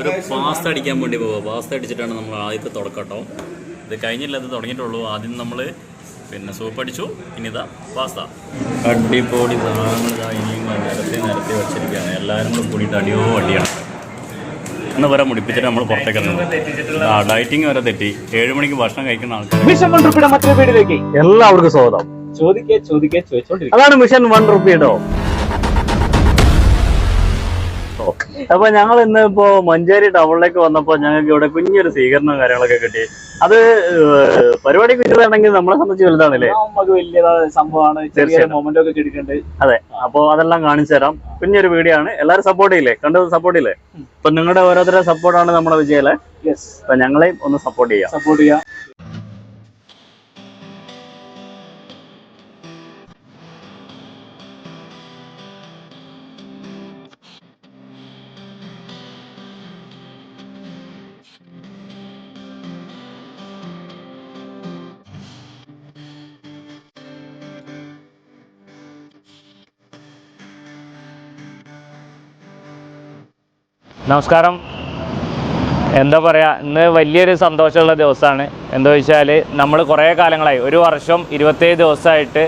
ഒരു പാസ്ത അടിക്കാൻ വേണ്ടി പോവുക. പാസ്ത അടിച്ചിട്ടാണ് നമ്മൾ ആദ്യത്തെ തുടക്കട്ടോ. ഇത് കഴിഞ്ഞില്ല, ഇത് തുടങ്ങിയിട്ടുള്ളൂ. ആദ്യം നമ്മൾ സൂപ്പ് അടിച്ചു. ഇനി ഇതാ പാസ്ത. അടിപൊളി സാധനങ്ങൾ ഇനിയും നിരത്തി വെച്ചിരിക്കുകയാണ്. എല്ലാവരും കൂടെ കൂടിയിട്ട് അടിയാണ്. എന്ന് വരെ മുടിപ്പിച്ചിട്ട് നമ്മൾ പുറത്തേക്ക് ഇറങ്ങുന്നത്. ഡയറ്റിങ് വരെ തെറ്റി. 7 മണിക്ക് ഭക്ഷണം കഴിക്കുന്ന ആൾക്കാർ. മിഷൻ 1 റുപ്പിയുടെ മറ്റൊരു വീഡിയോയിലേക്ക് എല്ലാവർക്കും സ്വാഗതം. ചോദിച്ചോണ്ടിരിക്കും. അതാണ് മിഷൻ 1 റുപ്പി കേട്ടോ. അപ്പൊ ഞങ്ങൾ ഇന്ന് ഇപ്പോ മഞ്ചേരി ടൗണിലേക്ക് വന്നപ്പോ ഞങ്ങൾക്ക് ഇവിടെ കുഞ്ഞൊരു സ്വീകരണം കാര്യങ്ങളൊക്കെ കിട്ടി. അത് പരിപാടി കിട്ടുകയാണെങ്കിൽ നമ്മളെ സംബന്ധിച്ച് വലുതാണല്ലേ, വലിയ സംഭവമാണ്. അതെ. അപ്പൊ അതെല്ലാം കാണിച്ചു തരാം. കുഞ്ഞൊരു വീഡിയോ ആണ്. എല്ലാരും സപ്പോർട്ട് ചെയ്യില്ലേ? കണ്ടത് സപ്പോർട്ട് ചെയ്യില്ലേ? അപ്പൊ നിങ്ങളുടെ ഓരോരുത്തരെ സപ്പോർട്ടാണ് നമ്മുടെ വിജയല്ലേ. അപ്പൊ ഞങ്ങളെയും ഒന്ന് സപ്പോർട്ട് ചെയ്യാം. നമസ്കാരം. എന്താ പറയുക, ഇന്ന് വലിയൊരു സന്തോഷമുള്ള ദിവസമാണ്. എന്താ വെച്ചാൽ നമ്മൾ കുറേ കാലങ്ങളായി, 1 വർഷം 27 ദിവസമായിട്ട്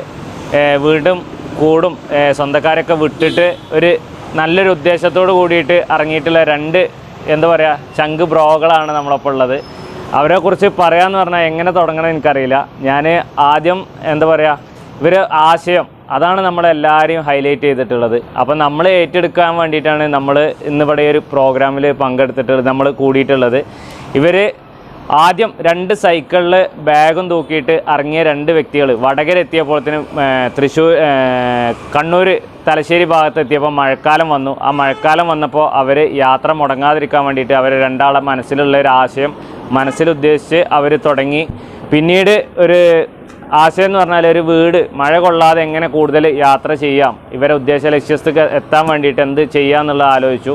വീണ്ടും കൂടും സ്വന്തക്കാരൊക്കെ വിട്ടിട്ട് ഒരു നല്ലൊരു ഉദ്ദേശത്തോട് കൂടിയിട്ട് ഇറങ്ങിയിട്ടുള്ള 2 എന്താ പറയുക ചങ്ക് ബ്രോകളാണ് നമ്മളൊപ്പം ഉള്ളത്. അവരെക്കുറിച്ച് പറയാമെന്ന് പറഞ്ഞാൽ എങ്ങനെ തുടങ്ങണം എനിക്കറിയില്ല. ഞാൻ ആദ്യം എന്താ പറയുക, ഇവർ ആശയം അതാണ് നമ്മളെല്ലാവരെയും ഹൈലൈറ്റ് ചെയ്തിട്ടുള്ളത്. അപ്പം നമ്മൾ ഏറ്റെടുക്കാൻ വേണ്ടിയിട്ടാണ് നമ്മൾ ഇന്നിവിടെ ഒരു പ്രോഗ്രാമിൽ പങ്കെടുത്തിട്ടുള്ളത്, നമ്മൾ കൂടിയിട്ടുള്ളത്. ഇവർ ആദ്യം 2 സൈക്കിളിൽ ബാഗും തൂക്കിയിട്ട് ഇറങ്ങിയ 2 വ്യക്തികൾ വടകര എത്തിയപ്പോഴത്തേനും കണ്ണൂർ തലശ്ശേരി ഭാഗത്തെത്തിയപ്പോൾ മഴക്കാലം വന്നു. ആ മഴക്കാലം വന്നപ്പോൾ അവർ യാത്ര മുടങ്ങാതിരിക്കാൻ വേണ്ടിയിട്ട് അവർ 2 മനസ്സിലുള്ള ഒരു ആശയം മനസ്സിലുദ്ദേശിച്ച് അവർ തുടങ്ങി. പിന്നീട് ഒരു ആശയം എന്ന് പറഞ്ഞാൽ ഒരു വീട് മഴ കൊള്ളാതെ എങ്ങനെ കൂടുതൽ യാത്ര ചെയ്യാം, ഇവരെ ഉദ്ദേശ ലക്ഷ്യത്തേക്ക് എത്താൻ വേണ്ടിയിട്ട് എന്ത് ചെയ്യാമെന്നുള്ളത് ആലോചിച്ചു.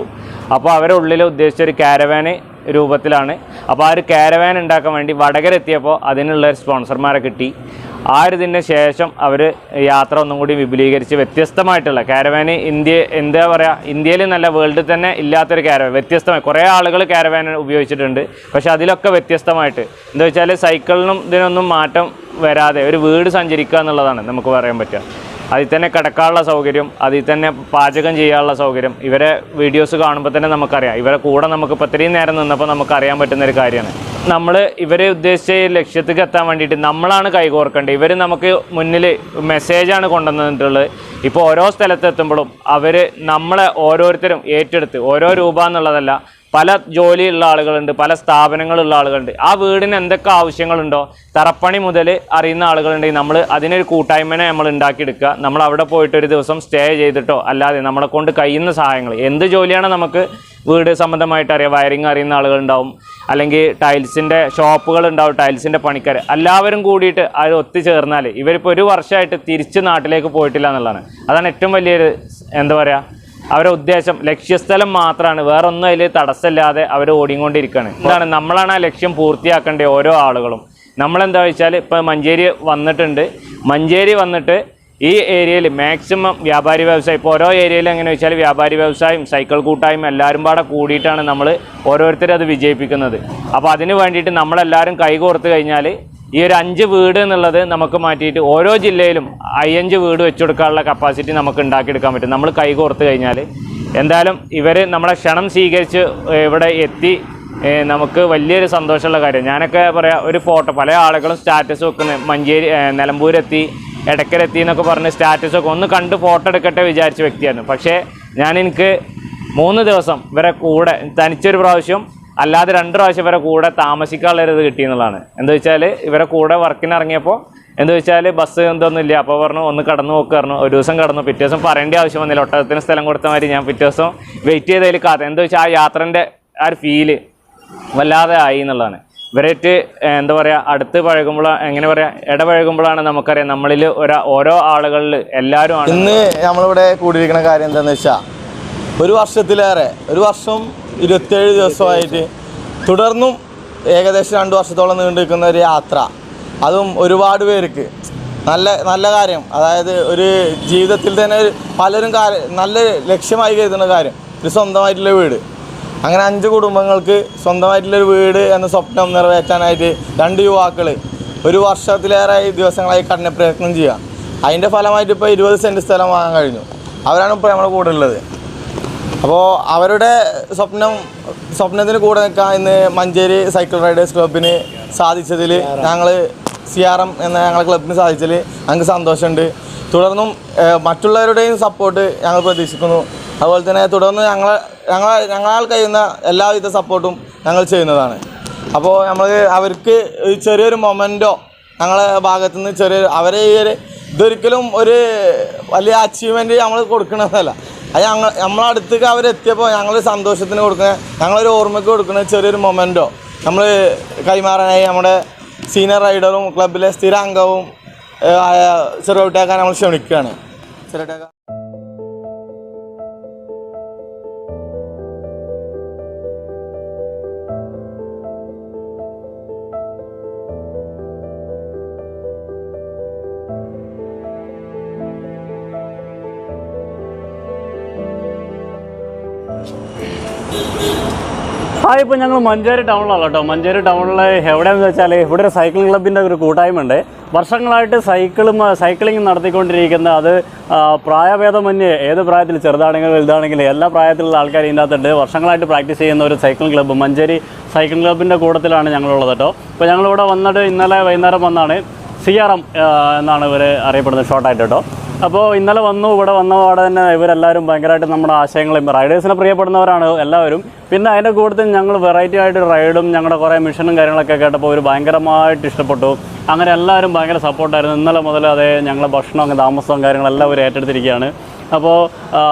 അപ്പോൾ അവരുടെ ഉള്ളിൽ ഉദ്ദേശിച്ചൊരു കാരവാന് രൂപത്തിലാണ്. അപ്പോൾ ആ ഒരു കാരവാൻ ഉണ്ടാക്കാൻ വേണ്ടി വടകര എത്തിയപ്പോൾ അതിനുള്ള സ്പോൺസർമാരെ കിട്ടി. ആ ഒരു ഇതിന് ശേഷം അവർ യാത്ര ഒന്നും കൂടി വിപുലീകരിച്ച് വ്യത്യസ്തമായിട്ടുള്ള കാരവാന് എന്താ പറയുക, ഇന്ത്യയിൽ നല്ല വേൾഡിൽ തന്നെ ഇല്ലാത്തൊരു കാരവാൻ, വ്യത്യസ്തമായി കുറേ ആളുകൾ കാരവാൻ ഉപയോഗിച്ചിട്ടുണ്ട്. പക്ഷേ അതിലൊക്കെ വ്യത്യസ്തമായിട്ട് എന്താ വെച്ചാൽ സൈക്കിളിനും ഇതിനൊന്നും മാറ്റം വരാതെ ഒരു വീട് സഞ്ചരിക്കുക എന്നുള്ളതാണ് നമുക്ക് പറയാൻ പറ്റുക. അതിൽ തന്നെ കിടക്കാനുള്ള സൗകര്യം, അതിൽ തന്നെ പാചകം ചെയ്യാനുള്ള സൗകര്യം. ഇവരെ വീഡിയോസ് കാണുമ്പോൾ തന്നെ നമുക്കറിയാം. ഇവരെ കൂടെ നമുക്കിപ്പോൾ ഇത്രയും നേരം നിന്നപ്പോൾ നമുക്കറിയാൻ പറ്റുന്നൊരു കാര്യമാണ്. നമ്മൾ ഇവരെ ഉദ്ദേശിച്ച ലക്ഷ്യത്തേക്ക് എത്താൻ വേണ്ടിയിട്ട് നമ്മളാണ് കൈകോർക്കേണ്ടത്. ഇവർ നമുക്ക് മുന്നിൽ മെസ്സേജാണ് കൊണ്ടുവന്നിട്ടുള്ളത്. ഇപ്പോൾ ഓരോ സ്ഥലത്തെത്തുമ്പോഴും അവർ നമ്മളെ ഓരോരുത്തരും ഏറ്റെടുത്ത് ഓരോ രൂപ എന്നുള്ളതല്ല, പല ജോലിയുള്ള ആളുകളുണ്ട്, പല സ്ഥാപനങ്ങളുള്ള ആളുകളുണ്ട്. ആ വീടിന് എന്തൊക്കെ ആവശ്യങ്ങളുണ്ടോ തറപ്പണി മുതൽ അറിയുന്ന ആളുകളുണ്ടെങ്കിൽ നമ്മൾ അതിനൊരു കൂട്ടായ്മനെ നമ്മൾ ഉണ്ടാക്കിയെടുക്കുക. നമ്മൾ അവിടെ പോയിട്ട് ഒരു ദിവസം സ്റ്റേ ചെയ്തിട്ടോ അല്ലാതെ നമ്മളെ കൊണ്ട് കഴിയുന്ന സഹായങ്ങൾ, എന്ത് ജോലിയാണ് നമുക്ക് വീട് സംബന്ധമായിട്ട് അറിയാം, വയറിങ് അറിയുന്ന ആളുകളുണ്ടാവും, അല്ലെങ്കിൽ ടൈൽസിൻ്റെ ഷോപ്പുകളുണ്ടാവും, ടൈൽസിൻ്റെ പണിക്കാർ, എല്ലാവരും കൂടിയിട്ട് അത് ഒത്തുചേർന്നാൽ ഇവരിപ്പോൾ 1 വർഷമായിട്ട് തിരിച്ച് നാട്ടിലേക്ക് പോയിട്ടില്ല എന്നുള്ളതാണ്. അതാണ് ഏറ്റവും വലിയൊരു എന്താ പറയുക, അവരുടെ ഉദ്ദേശം ലക്ഷ്യസ്ഥലം മാത്രമാണ്, വേറെ ഒന്നും അതിൽ തടസ്സമില്ലാതെ അവർ ഓടിക്കൊണ്ടിരിക്കുകയാണ്. എന്താണ് നമ്മളാണ് ആ ലക്ഷ്യം പൂർത്തിയാക്കേണ്ടത് ഓരോ ആളുകളും. നമ്മളെന്താ വെച്ചാൽ ഇപ്പോൾ മഞ്ചേരി വന്നിട്ട് ഈ ഏരിയയിൽ മാക്സിമം വ്യാപാരി വ്യവസായം, ഇപ്പോൾ ഓരോ ഏരിയയിൽ എങ്ങനെ വെച്ചാൽ വ്യാപാരി വ്യവസായം സൈക്കിൾ കൂട്ടായ്മ എല്ലാവരും പാടെ കൂടിയിട്ടാണ് നമ്മൾ ഓരോരുത്തരും അത് വിജയിപ്പിക്കുന്നത്. അപ്പോൾ അതിന് വേണ്ടിയിട്ട് നമ്മളെല്ലാവരും കൈകോർത്ത് കഴിഞ്ഞാൽ ഈ ഒരു 5 വീട് എന്നുള്ളത് നമുക്ക് മാറ്റിയിട്ട് ഓരോ ജില്ലയിലും 5 വീട് വെച്ചു കൊടുക്കാനുള്ള കപ്പാസിറ്റി നമുക്ക് ഉണ്ടാക്കിയെടുക്കാൻ പറ്റും നമ്മൾ കൈകോർത്ത് കഴിഞ്ഞാൽ. എന്തായാലും ഇവർ നമ്മളെ ക്ഷണം സ്വീകരിച്ച് ഇവിടെ എത്തി നമുക്ക് വലിയൊരു സന്തോഷമുള്ള കാര്യം. ഞാനൊക്കെ പറയാം, ഒരു ഫോട്ടോ പല ആളുകളും സ്റ്റാറ്റസ് വെക്കുന്നത് മഞ്ചേരി നിലമ്പൂരെത്തി എടക്കരെത്തി എന്നൊക്കെ പറഞ്ഞ് സ്റ്റാറ്റസൊക്കെ ഒന്ന് കണ്ട് ഫോട്ടോ എടുക്കട്ടെ വിചാരിച്ച വ്യക്തിയായിരുന്നു. പക്ഷേ എനിക്ക് 3 ദിവസം ഇവരെ കൂടെ തനിച്ചൊരു പ്രാവശ്യം അല്ലാതെ 2 പ്രാവശ്യം ഇവരെ കൂടെ താമസിക്കാനുള്ളൊരിത് കിട്ടിയെന്നുള്ളതാണ്. എന്താ വെച്ചാൽ ഇവരെ കൂടെ വർക്കിന് ഇറങ്ങിയപ്പോൾ എന്താ വെച്ചാൽ ബസ് എന്തൊന്നും ഇല്ല. അപ്പോൾ പറഞ്ഞു ഒന്ന് കടന്നു നോക്ക് പറഞ്ഞു. ഒരു ദിവസം കടന്നു, പിറ്റേ ദിവസം പറയേണ്ട ആവശ്യം വന്നില്ല. ഒട്ടകത്തിന് സ്ഥലം കൊടുത്ത മാതിരി ഞാൻ പിറ്റേ ദിവസം വെയിറ്റ് ചെയ്തതിൽ കാത്ത് എന്താ വെച്ചാൽ ആ യാത്രൻ്റെ ആ ഒരു ഫീല് വല്ലാതെ ആയി എന്നുള്ളതാണ്. ഇവരായിട്ട് എന്താ പറയുക, അടുത്ത് പഴകുമ്പോൾ എങ്ങനെ പറയുക, ഇടപഴകുമ്പോഴാണ് നമുക്കറിയാം നമ്മളിൽ ഓരോ ആളുകളിൽ എല്ലാവരും ആണ്. ഇന്ന് നമ്മളിവിടെ കൂടിയിരിക്കുന്ന കാര്യം എന്താണെന്ന് വെച്ചാൽ 1 വർഷത്തിലേറെ 1 വർഷം 27 ദിവസമായിട്ട് തുടർന്നും ഏകദേശം 2 വർഷത്തോളം നീണ്ടിരിക്കുന്ന ഒരു യാത്ര, അതും ഒരുപാട് പേർക്ക് നല്ല കാര്യം. അതായത് ഒരു ജീവിതത്തിൽ തന്നെ പലരും നല്ല ലക്ഷ്യമായി കരുതുന്ന കാര്യം, ഒരു സ്വന്തമായിട്ടുള്ള വീട്. അങ്ങനെ 5 കുടുംബങ്ങൾക്ക് സ്വന്തമായിട്ടുള്ളൊരു വീട് എന്ന സ്വപ്നം നിറവേറ്റാനായിട്ട് 2 യുവാക്കൾ ഒരു വർഷത്തിലേറെ ദിവസങ്ങളായി കഠിന പ്രയത്നം ചെയ്യുക. അതിൻ്റെ ഫലമായിട്ട് ഇപ്പോൾ 20 സെൻറ്റ് സ്ഥലം വാങ്ങാൻ കഴിഞ്ഞു. അവരാണ് ഇപ്പോൾ നമ്മുടെ കൂടെ ഉള്ളത്. അപ്പോൾ അവരുടെ സ്വപ്നത്തിന് കൂടെ നിൽക്കാൻ ഇന്ന് മഞ്ചേരി സൈക്കിൾ റൈഡേഴ്സ് ക്ലബിന് സാധിച്ചതിൽ ഞങ്ങൾ CRM എന്ന ഞങ്ങളുടെ ക്ലബിന് സാധിച്ചതിൽ ഞങ്ങൾക്ക് സന്തോഷമുണ്ട്. തുടർന്നും മറ്റുള്ളവരുടെയും സപ്പോർട്ട് ഞങ്ങൾ പ്രതീക്ഷിക്കുന്നു. അതുപോലെ തന്നെ തുടർന്ന് ഞങ്ങളാൽ കഴിയുന്ന എല്ലാവിധ സപ്പോർട്ടും ഞങ്ങൾ ചെയ്യുന്നതാണ്. അപ്പോൾ നമ്മൾ അവർക്ക് ചെറിയൊരു മൊമെൻറ്റോ ഞങ്ങളുടെ ഭാഗത്തു നിന്ന് അവരെ ഇതൊരിക്കലും ഒരു വലിയ അച്ചീവ്മെൻറ്റ് നമ്മൾ കൊടുക്കണമെന്നല്ല. അത് നമ്മളടുത്തേക്ക് അവരെത്തിയപ്പോൾ ഞങ്ങൾ സന്തോഷത്തിന് കൊടുക്കുന്ന ഞങ്ങളൊരു ഓർമ്മയ്ക്ക് കൊടുക്കുന്ന ചെറിയൊരു മൊമെൻറ്റോ നമ്മൾ കൈമാറാനായി നമ്മുടെ സീനിയർ റൈഡറും ക്ലബിലെ സ്ഥിര അംഗവും ആയ ചെറുകുട്ടിയാക്കാൻ നമ്മൾ ക്ഷണിക്കുകയാണ്. ചെറുകുട്ടിയാക്ക ഇപ്പോൾ ഞങ്ങൾ മഞ്ചേരി ടൗണിലാണ് കേട്ടോ. മഞ്ചേരി ടൗണിൽ എവിടെയാണെന്ന് വെച്ചാൽ ഇവിടെ ഒരു സൈക്ലിംഗ് ക്ലബിൻ്റെ ഒരു കൂട്ടായ്മയുണ്ട്. വർഷങ്ങളായിട്ട് സൈക്ലിംഗ് നടത്തിക്കൊണ്ടിരിക്കുന്ന, അത് പ്രായഭേദമന്യേ ഏത് പ്രായത്തിൽ, ചെറുതാണെങ്കിലും വലുതാണെങ്കിലും എല്ലാ പ്രായത്തിലുള്ള ആൾക്കാർ ഇതിൻ്റെ അകത്തുണ്ട്. വർഷങ്ങളായിട്ട് പ്രാക്ടീസ് ചെയ്യുന്ന ഒരു സൈക്ലിംഗ് ക്ലബ്ബ്, മഞ്ചേരി സൈക്ലിംഗ് ക്ലബിൻ്റെ കൂട്ടത്തിലാണ് ഞങ്ങളുള്ളത് കേട്ടോ. ഇപ്പോൾ ഞങ്ങളിവിടെ വന്നിട്ട് ഇന്നലെ വൈകുന്നേരം വന്നാണ്. CRM എന്നാണ് ഇവർ അറിയപ്പെടുന്നത് ഷോർട്ടായിട്ട് കേട്ടോ. അപ്പോൾ ഇന്നലെ ഇവിടെ വന്ന പാടെ തന്നെ ഇവരെല്ലാവരും ഭയങ്കരമായിട്ട് നമ്മുടെ ആശയങ്ങളും റൈഡേഴ്സിനെ പ്രിയപ്പെടുന്നവരാണ് എല്ലാവരും. പിന്നെ അതിൻ്റെ കൂട്ടത്തിൽ ഞങ്ങൾ വെറൈറ്റി ആയിട്ട് റൈഡും ഞങ്ങളുടെ കുറേ മിഷനും കാര്യങ്ങളൊക്കെ കേട്ടപ്പോൾ അവർ ഭയങ്കരമായിട്ട് ഇഷ്ടപ്പെട്ടു. അങ്ങനെ എല്ലാവരും ഭയങ്കര സപ്പോർട്ടായിരുന്നു. ഇന്നലെ മുതൽ അതേ ഞങ്ങളുടെ ഭക്ഷണവും താമസവും കാര്യങ്ങളെല്ലാം അവർ ഏറ്റെടുത്തിരിക്കുകയാണ്. അപ്പോൾ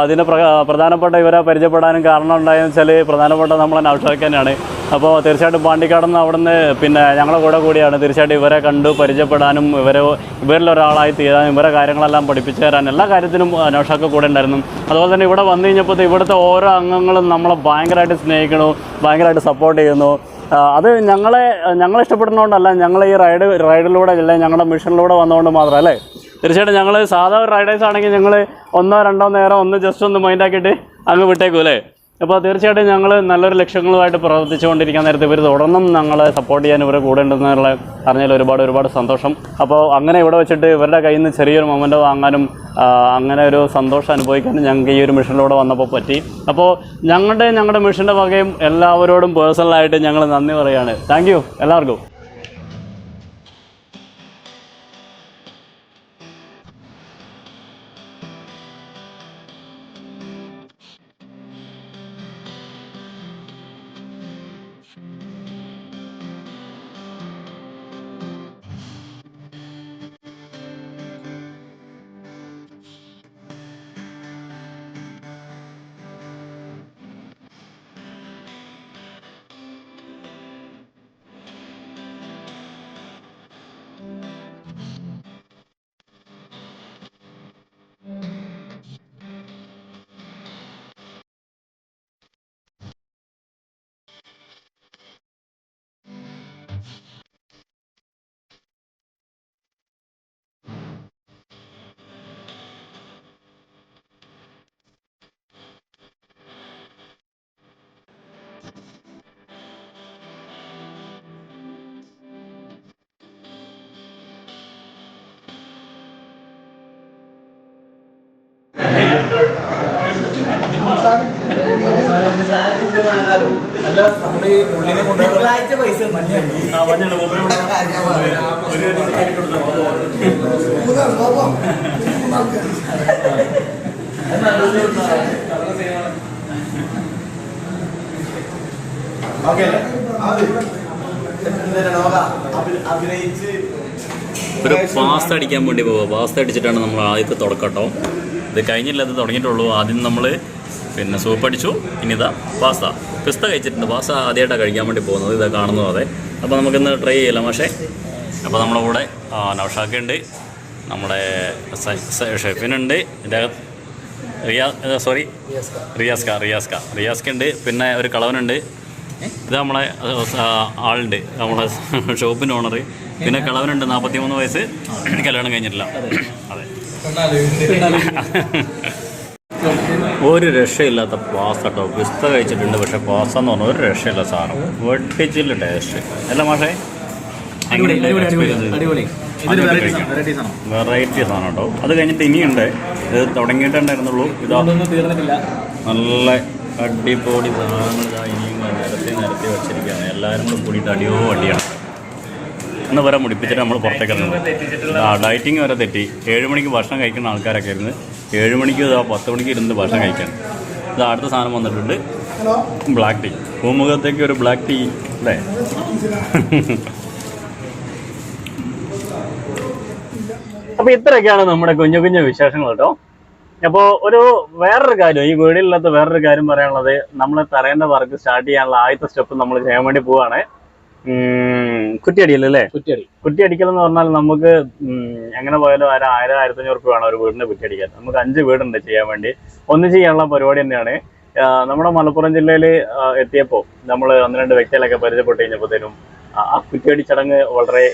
അതിന് പ്രധാനപ്പെട്ട ഇവരെ പരിചയപ്പെടാനും കാരണം ഉണ്ടായെന്ന് വെച്ചാൽ പ്രധാനപ്പെട്ട നമ്മളെ നൗഷാദ് തന്നെയാണ്. അപ്പോൾ തീർച്ചയായിട്ടും പാണ്ടിക്കാടുന്ന് അവിടുന്ന് പിന്നെ ഞങ്ങളുടെ കൂടിയാണ്. തീർച്ചയായിട്ടും ഇവരെ കണ്ടു പരിചയപ്പെടാനും ഇവരിലൊരാളായി തീരാനും ഇവരെ കാര്യങ്ങളെല്ലാം പഠിപ്പിച്ചു തരാനും എല്ലാ കാര്യത്തിനും നൗഷാദ് കൂടെ ഉണ്ടായിരുന്നു. അതുപോലെ തന്നെ ഇവിടെ വന്നു കഴിഞ്ഞപ്പോൾ ഇവിടുത്തെ ഓരോ അംഗങ്ങളും നമ്മളെ ഭയങ്കരമായിട്ട് സ്നേഹിക്കുന്നു, ഭയങ്കരമായിട്ട് സപ്പോർട്ട് ചെയ്യുന്നു. അത് ഞങ്ങളെ ഇഷ്ടപ്പെടുന്നതുകൊണ്ടല്ല, ഞങ്ങൾ ഈ റൈഡിലൂടെ അല്ലെങ്കിൽ ഞങ്ങളുടെ മിഷനിലൂടെ വന്നതുകൊണ്ട് മാത്രം അല്ലേ. തീർച്ചയായിട്ടും ഞങ്ങൾ സാധാരണ റൈഡേഴ്സ് ആണെങ്കിൽ ഞങ്ങൾ 1-2 നേരം ജസ്റ്റ് ഒന്ന് മൈൻഡാക്കിയിട്ട് അങ്ങ് വിട്ടേക്കും അല്ലേ. അപ്പോൾ തീർച്ചയായിട്ടും ഞങ്ങൾ നല്ലൊരു ലക്ഷ്യങ്ങളുമായിട്ട് പ്രവർത്തിച്ചുകൊണ്ടിരിക്കുന്ന നേരത്തെ ഇവർ തുടർന്നും ഞങ്ങളെ സപ്പോർട്ട് ചെയ്യാൻ ഇവരെ കൂടെ ഉണ്ടെന്നുള്ള അറിഞ്ഞാൽ ഒരുപാട് സന്തോഷം. അപ്പോൾ അങ്ങനെ ഇവിടെ വെച്ചിട്ട് ഇവരുടെ കയ്യിൽ നിന്ന് ചെറിയൊരു മൊമെൻറ്റോ വാങ്ങാനും അങ്ങനെ ഒരു സന്തോഷം അനുഭവിക്കാനും ഞങ്ങൾക്ക് ഈ ഒരു മിഷനിലൂടെ വന്നപ്പോൾ പറ്റി. അപ്പോൾ ഞങ്ങളുടെ മിഷൻ്റെ വകയും എല്ലാവരോടും പേഴ്സണലായിട്ട് ഞങ്ങൾ നന്ദി പറയുകയാണ്. താങ്ക് യു എല്ലാവർക്കും. ഒരു പാസ്ത അടിക്കാൻ വേണ്ടി പോവുക. പാസ്ത അടിച്ചിട്ടാണ് നമ്മൾ ആദ്യത്തെ തുടക്കട്ടോ. ഇത് കഴിഞ്ഞില്ല, അത് തുടങ്ങിയിട്ടുള്ളൂ. ആദ്യം നമ്മൾ പിന്നെ സൂപ്പ് അടിച്ചു, ഇനി ഇതാ പാസ്ത. പിസ്ത കഴിച്ചിട്ടുണ്ട്, പാസ്ത ആദ്യമായിട്ടാണ് കഴിക്കാൻ വേണ്ടി പോകുന്നത്. ഇതാ കാണുന്നത് അതെ. അപ്പോൾ നമുക്കിന്ന് ട്രൈ ചെയ്യലാം. പക്ഷേ അപ്പോൾ നമ്മുടെ കൂടെ നൗഷാദുണ്ട്, നമ്മുടെ ഷെഫിനുണ്ട്, റിയാസ്ക ഉണ്ട്, പിന്നെ ഒരു കളവനുണ്ട്. ഇത് നമ്മളെ ആളുണ്ട്, നമ്മളെ ഷോപ്പിൻ്റെ ഓണർ. പിന്നെ കളവനുണ്ട്, 43 വയസ്സ്, കല്യാണം കഴിഞ്ഞിട്ടില്ല. അതെ. ഒരു രക്ഷയില്ലാത്ത പാസ്ത കേട്ടോ. പിസ്ത കഴിച്ചിട്ടുണ്ട്, പക്ഷേ പാസ്ത എന്ന് പറഞ്ഞാൽ ഒരു രക്ഷയില്ല സാധനം. വെട്ടിച്ചില്ല ടേസ്റ്റ് അല്ല മാഷേ? വെറൈറ്റി സാധനം കേട്ടോ. അത് കഴിഞ്ഞിട്ട് ഇനിയുണ്ട്, ഇത് തുടങ്ങിയിട്ടുണ്ടായിരുന്നുള്ളൂ. ഇതാ നല്ല അടിപൊളി സാധനങ്ങൾ ഇതാ ഇനിയും നിരത്തി വെച്ചിരിക്കുകയാണ്. എല്ലാവരും കൂടെ കൂടിയിട്ട് അടിയാണ്. എന്ന് വരെ മുടിപ്പിച്ചിട്ട് നമ്മൾ പുറത്തേക്ക് ഇറങ്ങുന്നത്. ഡയറ്റിങ് വരെ തെറ്റി. 7 മണിക്ക് ഭക്ഷണം കഴിക്കുന്ന ആൾക്കാരൊക്കെ ഇരുന്ന് 7 മണിക്ക് 10 മണിക്ക് ഇരുന്ന് ഭക്ഷണം കഴിക്കാൻ. ഇത് അടുത്ത സാധനം വന്നിട്ടുണ്ട്, ബ്ലാക്ക് ടീ. പൂമുഖത്തേക്ക് ഒരു ബ്ലാക്ക് ടീ അല്ലേ? അപ്പോൾ ഇത്രയൊക്കെയാണ് നമ്മുടെ കുഞ്ഞു കുഞ്ഞു വിശേഷങ്ങൾ കേട്ടോ. അപ്പോൾ വേറൊരു കാര്യം, ഈ വീടില്ലാത്ത വേറൊരു കാര്യം പറയാനുള്ളത്, നമ്മൾ തലേൻ്റെ വർക്ക് സ്റ്റാർട്ട് ചെയ്യാനുള്ള ആദ്യത്തെ സ്റ്റെപ്പ് നമ്മൾ ചെയ്യാൻ വേണ്ടി പോവാണ്. കുറ്റിയടിയല്ലേ? കുറ്റി അടിക്കൽ എന്ന് പറഞ്ഞാൽ നമുക്ക് എങ്ങനെ പോയാലും 1000-1500 രൂപ വേണം ഒരു വീടിന് കുറ്റി അടിക്കാൻ. നമുക്ക് 5 വീടുണ്ട് ചെയ്യാൻ വേണ്ടി. ഒന്ന് ചെയ്യാനുള്ള പരിപാടി തന്നെയാണ്. നമ്മുടെ മലപ്പുറം ജില്ലയിൽ എത്തിയപ്പോൾ നമ്മൾ 1-2 വ്യക്തികളൊക്കെ പരിചയപ്പെട്ട് കഴിഞ്ഞപ്പോഴത്തേനും ആ കുറ്റിയടി ചടങ്ങ് വളരെ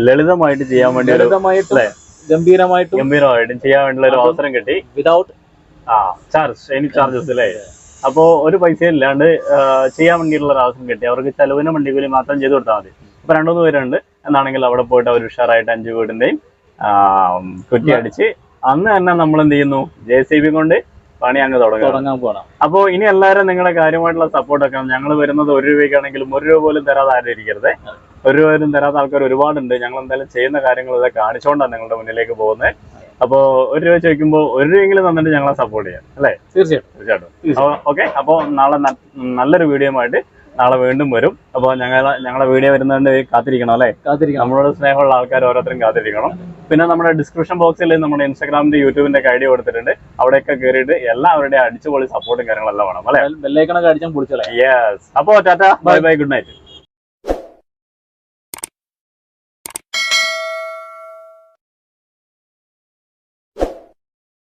ലളിതമായിട്ട് ചെയ്യാൻ വേണ്ടി, ഗംഭീരമായിട്ടും ചെയ്യാൻ വേണ്ടിയുള്ള ഒരു അവസരം കിട്ടി. വിതൗട്ട് എനി ചാർജസ് അല്ലേ? അപ്പോൾ ഒരു പൈസ ഇല്ലാണ്ട് ചെയ്യാൻ വേണ്ടിയിട്ടുള്ള ഒരു അവസരം കിട്ടി. അവർക്ക് ചെലവിന് വണ്ടിക്കൂലി മാത്രം ചെയ്ത് കൊടുത്താൽ മതി. ഇപ്പൊ 2-3 പേരുണ്ട് എന്നാണെങ്കിൽ അവിടെ പോയിട്ട് അവർ ഉഷാറായിട്ട് 5 വീടിന്റെയും കുറ്റി അടിച്ച് അന്ന് തന്നെ നമ്മൾ എന്ത് ചെയ്യുന്നു, JCB കൊണ്ട് പണി അങ്ങ് തുടങ്ങാൻ പോകണം. അപ്പോൾ ഇനി എല്ലാവരും നിങ്ങളുടെ കാര്യമായിട്ടുള്ള സപ്പോർട്ടൊക്കെ. ഞങ്ങൾ വരുന്നത് 1 രൂപയ്ക്കാണെങ്കിലും 1 രൂപ പോലും തരാതെ ആരും ഇരിക്കരുത്. 1 രൂപ പോലും തരാത്ത ആൾക്കാർ ഒരുപാടുണ്ട്. ഞങ്ങൾ എന്തായാലും ചെയ്യുന്ന കാര്യങ്ങൾ ഇതൊക്കെ കാണിച്ചുകൊണ്ടാണ് നിങ്ങളുടെ മുന്നിലേക്ക് പോകുന്നത്. അപ്പോൾ 1 രൂപ ചോദിക്കുമ്പോൾ 1 രൂപയെങ്കിലും തന്നിട്ട് ഞങ്ങളെ സപ്പോർട്ട് ചെയ്യാം അല്ലേ? തീർച്ചയായിട്ടും. ഓക്കെ, അപ്പോൾ നാളെ നല്ലൊരു വീഡിയോ ആയിട്ട് നാളെ വീണ്ടും വരും. അപ്പോൾ ഞങ്ങളെ വീഡിയോ വരുന്നതുകൊണ്ട് കാത്തിരിക്കണം അല്ലേ? നമ്മളോട് സ്നേഹമുള്ള ആൾക്കാർ ഓരോരുത്തരും കാത്തിരിക്കണം. പിന്നെ നമ്മുടെ ഡിസ്ക്രിപ്ഷൻ ബോക്സിൽ നമ്മുടെ ഇൻസ്റ്റാഗ്രാമിന്റെ യൂട്യൂബിന്റെ ഐഡി കൊടുത്തിട്ടുണ്ട്. അവിടെയൊക്കെ കയറിയിട്ട് എല്ലാവരുടെയും അടിച്ചുപൊളി സപ്പോർട്ടും കാര്യങ്ങളെല്ലാം വേണം അല്ലേ? ബെല്ലൈക്കണൊക്കെ അടിച്ചാൽ പൊളിച്ചല്ലേ? യെസ്. അപ്പോൾ Tata, bye bye, good night.